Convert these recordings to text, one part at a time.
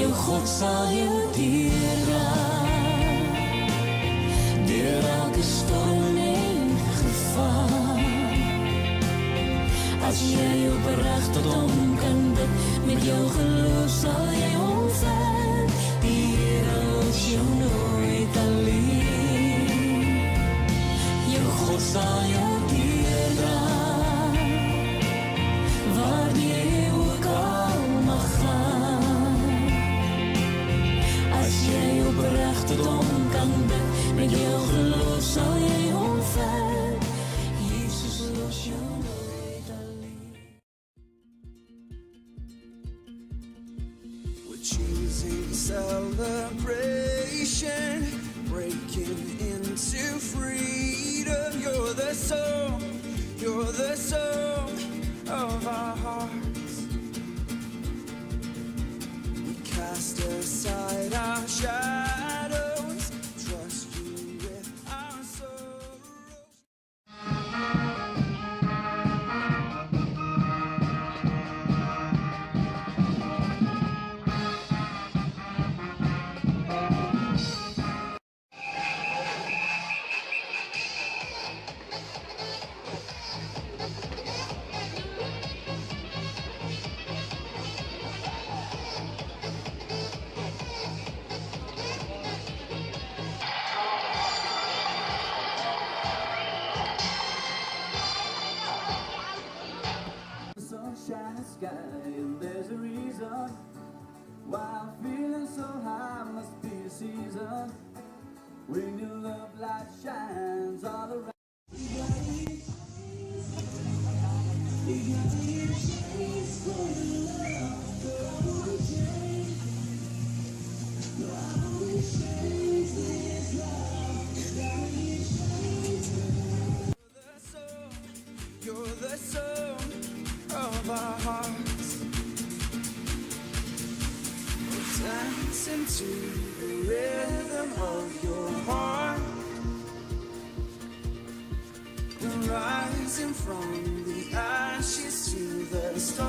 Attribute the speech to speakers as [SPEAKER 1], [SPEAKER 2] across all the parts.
[SPEAKER 1] God sal jou deurdra deur elke storm en gevaar. As jy opreg tot hom kan bid, met jou geloof sal jy omver. Die Here los jou nooit alleen. Jou God sal jou deurdra waar jy ook al mag gaan. As jy opreg tot hom kan bid, met jou geloof sal jy omver. Jesus los jou nooit alleen.
[SPEAKER 2] We're choosing celebration, breaking into freedom. You're the song of our hearts. We cast aside our shadows, trust you with our sorrows.
[SPEAKER 3] Sunshine the sky, and there's a reason why I'm feeling so high. Must be the season when your love light shines all around.
[SPEAKER 2] You're the song of our hearts. We're dancing to the rhythm of your heart. We're rising from the ashes to the stars.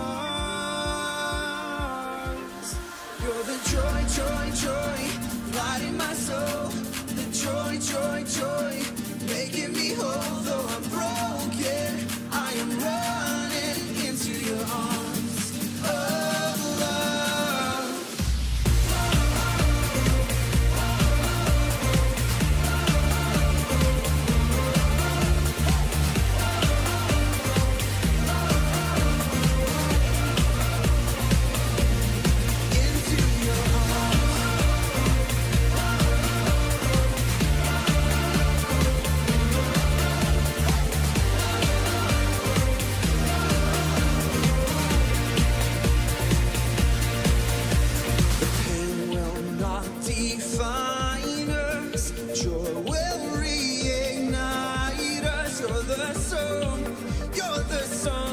[SPEAKER 2] You're the joy, joy, joy, light in my soul. The joy, joy, joy, making me whole. Though I'm broken, I am running into your arms of love. Into your arms. Pain will not define us. Joy will reignite us. You're the song. You're the song.